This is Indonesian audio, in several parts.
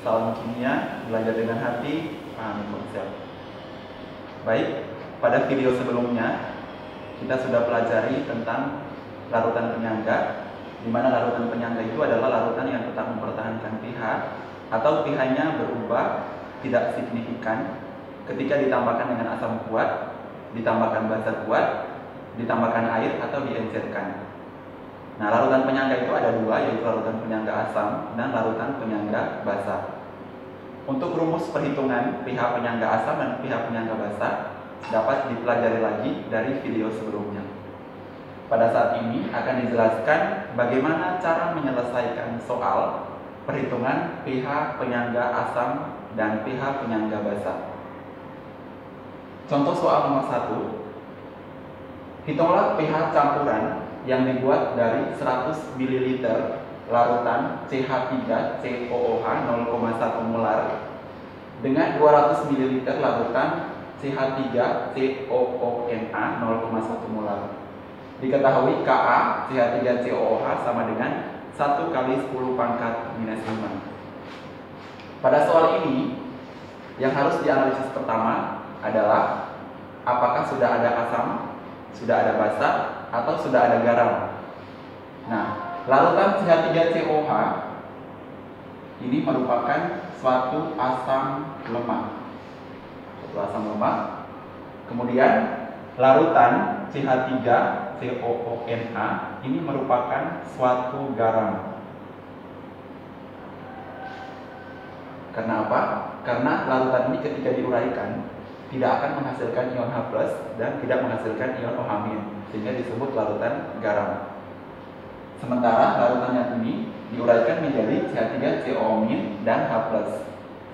Salam kimia, belajar dengan hati, pahami konsep. Baik, pada video sebelumnya kita sudah pelajari tentang larutan penyangga, di mana larutan penyangga itu adalah larutan yang tetap mempertahankan pH atau pH-nya berubah tidak signifikan ketika ditambahkan dengan asam kuat, ditambahkan basa kuat, ditambahkan air atau diencerkan. Nah, larutan penyangga itu ada dua, yaitu larutan penyangga asam dan larutan penyangga basa. Untuk rumus perhitungan pH penyangga asam dan pH penyangga basa dapat dipelajari lagi dari video sebelumnya. Pada saat ini akan dijelaskan bagaimana cara menyelesaikan soal perhitungan pH penyangga asam dan pH penyangga basa. Contoh soal nomor 1. Hitunglah pH campuran yang dibuat dari 100 ml larutan CH3COOH 0,1 molar dengan 200 ml larutan CH3COONA 0,1 molar. Diketahui Ka CH3COOH sama dengan 1 kali 10 pangkat minus 5. Pada soal ini yang harus dianalisis pertama adalah apakah sudah ada asam, sudah ada basa, atau sudah ada garam. Nah, larutan CH3COOH ini merupakan suatu asam lemak. Kemudian larutan CH3COONA ini merupakan suatu garam. Karena apa? Karena larutan ini ketika diuraikan tidak akan menghasilkan ion H+ dan tidak menghasilkan ion OH-, sehingga disebut larutan garam. Sementara larutan yang ini diuraikan menjadi CH3COO- dan H+,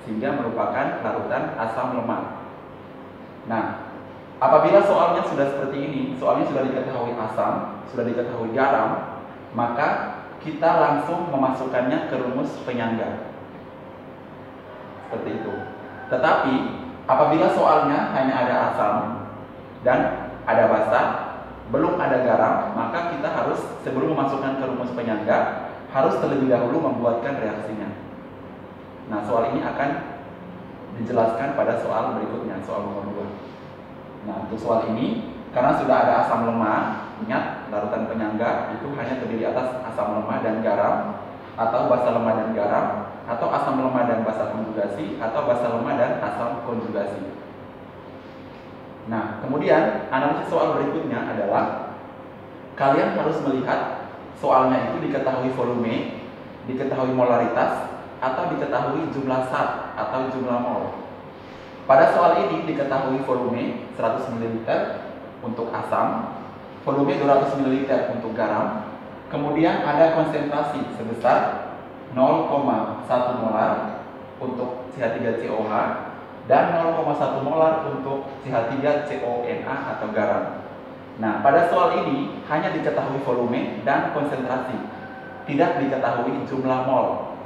sehingga merupakan larutan asam lemak. Nah, apabila soalnya sudah seperti ini, soalnya sudah diketahui asam, sudah diketahui garam, maka kita langsung memasukkannya ke rumus penyangga. Seperti itu. Tetapi apabila soalnya hanya ada asam dan ada basa, belum ada garam, maka kita harus sebelum memasukkan ke rumus penyangga harus terlebih dahulu membuatkan reaksinya. Nah, soal ini akan dijelaskan pada soal berikutnya, soal nomor 2. Nah, untuk soal ini karena sudah ada asam lemah, ingat larutan penyangga itu hanya terdiri atas asam lemah dan garam, atau basa lemah dan garam, atau asam lemah dan basa konjugasi, atau basa lemah dan asam konjugasi. Nah, kemudian analisis soal berikutnya adalah kalian harus melihat soalnya itu diketahui volume, diketahui molaritas, atau diketahui jumlah sat atau jumlah mol. Pada soal ini diketahui volume 100 ml untuk asam, volume 200 ml untuk garam, kemudian ada konsentrasi sebesar 0,1 molar untuk CH3COOH dan 0,1 molar untuk CH3CONA atau garam. Nah, pada soal ini hanya diketahui volume dan konsentrasi, tidak diketahui jumlah mol.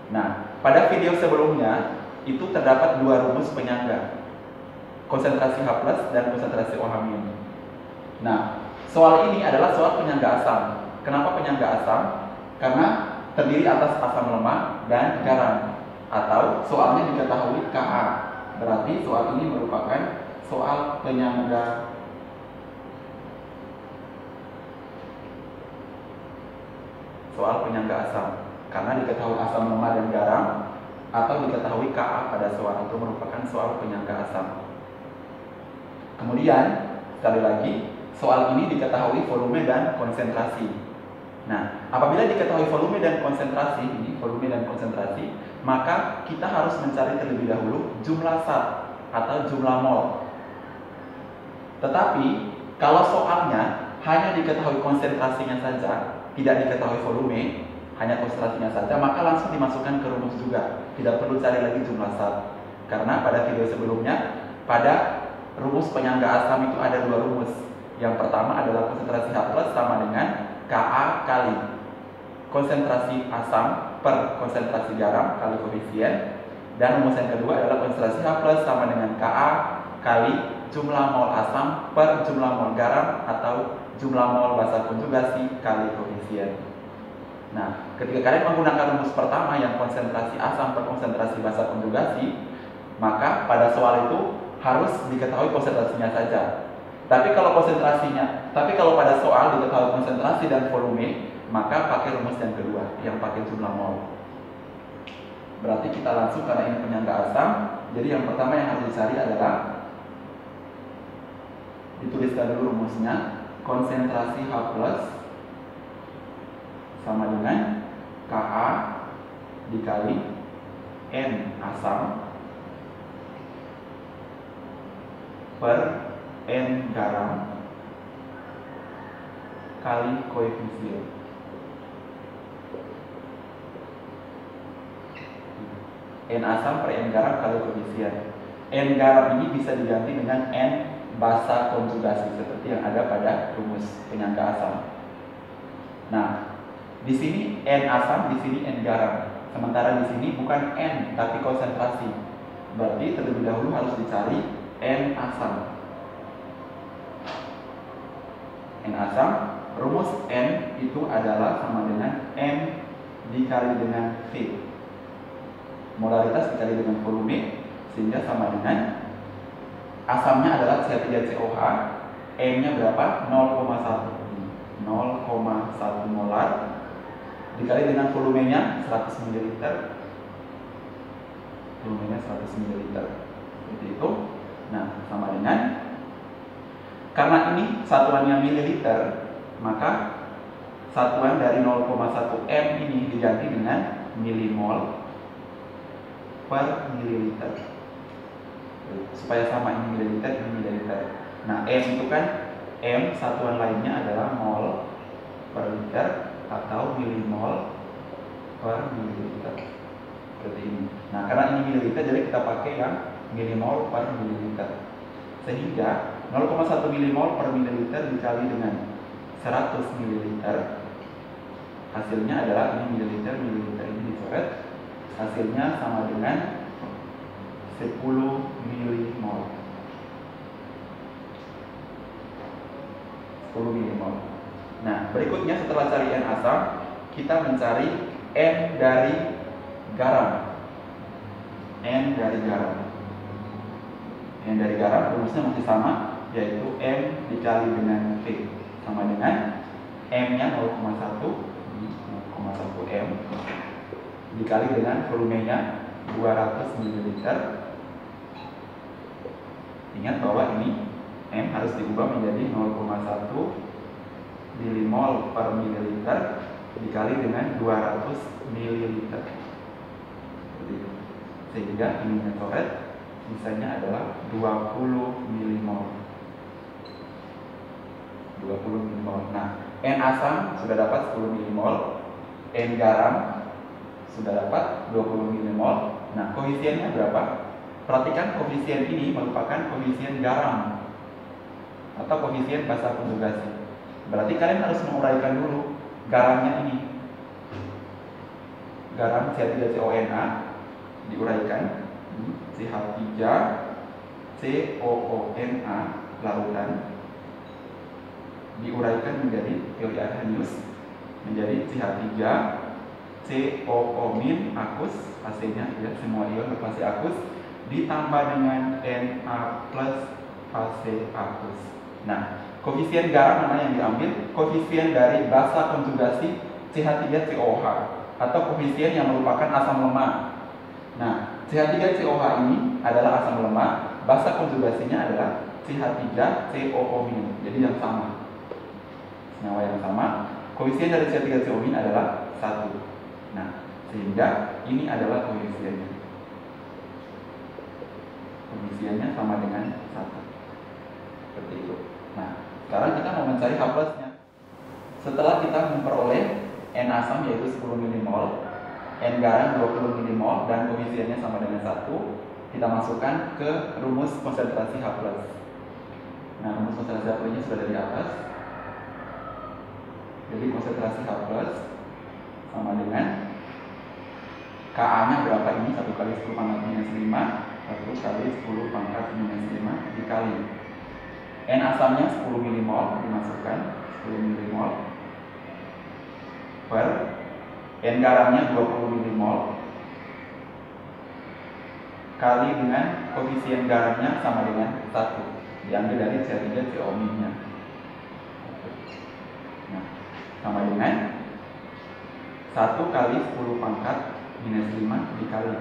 Nah, pada video sebelumnya itu terdapat dua rumus penyangga, konsentrasi H+ dan konsentrasi OH-. Nah, soal ini adalah soal penyangga asam. Kenapa penyangga asam? Karena terdiri atas asam lemak dan garam, atau soalnya diketahui Ka. Berarti soal ini merupakan soal penyangga asam. Karena diketahui asam lemak dan garam, atau diketahui Ka pada soal itu merupakan soal penyangga asam. Kemudian sekali lagi soal ini diketahui volume dan konsentrasi. Nah, apabila diketahui volume dan konsentrasi, maka kita harus mencari terlebih dahulu jumlah sat atau jumlah mol. Tetapi kalau soalnya hanya diketahui konsentrasinya saja, tidak diketahui volume, hanya konsentrasinya saja, maka langsung dimasukkan ke rumus juga. Tidak perlu cari lagi jumlah sat. Karena pada video sebelumnya, pada rumus penyangga asam itu ada dua rumus. Yang pertama adalah konsentrasi H+ sama dengan Ka kali konsentrasi asam per konsentrasi garam kali koefisien, dan rumus yang kedua adalah konsentrasi H+ sama dengan Ka kali jumlah mol asam per jumlah mol garam atau jumlah mol basa konjugasi kali koefisien. Nah, ketika kalian menggunakan rumus pertama yang konsentrasi asam per konsentrasi basa konjugasi, maka pada soal itu harus diketahui konsentrasinya saja. Tapi kalau pada soal diketahui konsentrasi dan volume, maka pakai rumus yang kedua, yang pakai jumlah mol. Berarti kita langsung, karena ini penyangga asam, jadi yang pertama yang harus dicari adalah, dituliskan dulu rumusnya, konsentrasi H+ sama dengan Ka dikali N asam per N garam kali koefisien. N asam per N garam kali koefisien. N garam ini bisa diganti dengan N basa konjugasi seperti yang ada pada rumus penyangga asam. Nah, di sini N asam, di sini N garam. Sementara di sini bukan N tapi konsentrasi. Berarti terlebih dahulu harus dicari N asam. N asam, rumus N itu adalah sama dengan N dikali dengan V. Molaritas dikali dengan volume, sehingga sama dengan asamnya adalah CH3COH, N-nya berapa? 0,1 molar dikali dengan volumenya 100 ml. Volumenya 100 ml. Seperti itu. Nah, sama dengan, karena ini satuannya mililiter, maka satuan dari 0,1 M ini diganti dengan milimol per mililiter. Supaya sama, ini mililiter, ini mililiter. Nah, M itu kan, M satuan lainnya adalah mol per liter atau milimol per mililiter. Seperti ini. Nah, karena ini mililiter, jadi kita pakai yang milimol per mililiter. Sehingga 0,1 milimol per mililiter dikali dengan 100 mililiter, hasilnya adalah ini mililiter ini dicoret, hasilnya sama dengan 10 milimol. 10 milimol. Nah, berikutnya setelah cari N asam, kita mencari N dari garam. N dari garam. N dari garam rumusnya masih sama, yaitu M dikali dengan V, sama dengan M-nya 0,1 M dikali dengan volumenya 200 ml. Ingat bahwa ini M harus diubah menjadi 0,1 milimol per mililiter dikali dengan 200 ml. Sehingga ininya coret, sisanya adalah 20 milimol. 20 milimol. Nah, N asam sudah dapat 10 milimol, N garam sudah dapat 20 milimol. Nah, koefisiennya berapa? Perhatikan, koefisien ini merupakan koefisien garam atau koefisien basa konjugasi. Berarti kalian harus menguraikan dulu garamnya ini. Garam CH3CONA diuraikan, CH3COONA larutan diuraikan menjadi teori Arrhenius menjadi CH3COO- akus, AC-nya ya, semua ion berfase akus, ditambah dengan Na plus fase akus. Nah, koefisien garam mana yang diambil? Koefisien dari basa konjugasi CH3COH atau koefisien yang merupakan asam lemah. Nah, CH3COH ini adalah asam lemah, basa konjugasinya adalah CH3COO-. Jadi yang sama, senyawa yang sama. Koefisien dari CH3COO adalah 1. Nah, sehingga ini adalah koefisiennya. Koefisiennya sama dengan 1. Seperti itu. Nah, sekarang kita mau mencari H+-nya. Setelah kita memperoleh N asam yaitu 10 milimol, N garam 20 milimol, dan koefisiennya sama dengan 1, kita masukkan ke rumus konsentrasi H+. Nah, rumus konsentrasi H+-nya sudah ada di atas. Jadi konsentrasi H+ sama dengan Ka-nya berapa ini? 1 kali 10 pangkat minus 5, 1 kali 10 pangkat minus 5 dikali N asamnya 10 milimol, dimasukkan 10 milimol per N garamnya 20 mmol kali dengan koefisien garamnya sama dengan 1, diambil dari C3CO-nya. Nah, sama dengan 1 kali 10 pangkat minus 5 dikali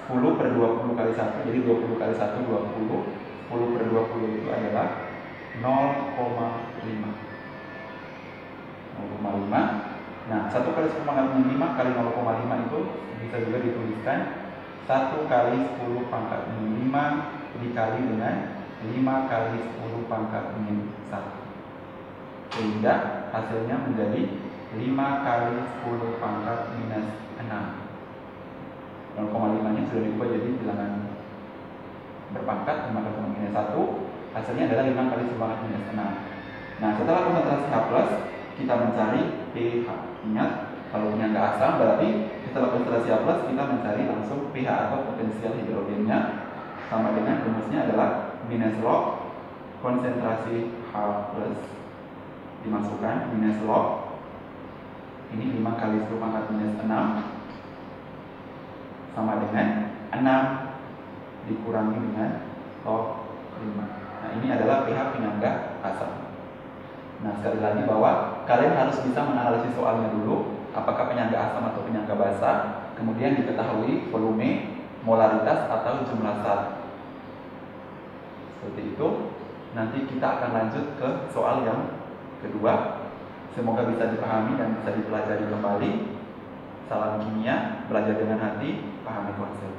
10 per 20 kali 1, jadi 20 kali 1 20, 10 per 20 itu adalah 0,5. Nah, 1 kali 10 pangkat minus 5 kali 0,5 itu bisa juga dituliskan 1 kali 10 pangkat minus 5 dikali dengan 5 kali 10 pangkat minus 1, sehingga hasilnya menjadi 5 kali 10 pangkat minus 6. 0,5 nya sudah diubah jadi bilangan berpangkat, 5 kali 10 minus 1, hasilnya adalah 5 kali 10 pangkat minus 6. Nah, setelah konsentrasi H+, kita mencari pH. Ingat, kalau penyangga asam berarti setelah konsentrasi H+, kita mencari langsung pH atau potensial hidrogennya, sama dengan rumusnya adalah minus log konsentrasi H+, dimasukkan minus log ini 5 kali 10 pangkat minus 6 sama dengan 6 dikurangi dengan log 5. Nah, ini adalah pH penyangga asam. Nah, sekali lagi bahwa kalian harus bisa menganalisis soalnya dulu, apakah penyangga asam atau penyangga basa, kemudian diketahui volume, molaritas atau jumlah zat. Seperti itu. Nanti kita akan lanjut ke soal yang kedua. Semoga bisa dipahami dan bisa dipelajari kembali. Salam kimia, belajar dengan hati, pahami konsep.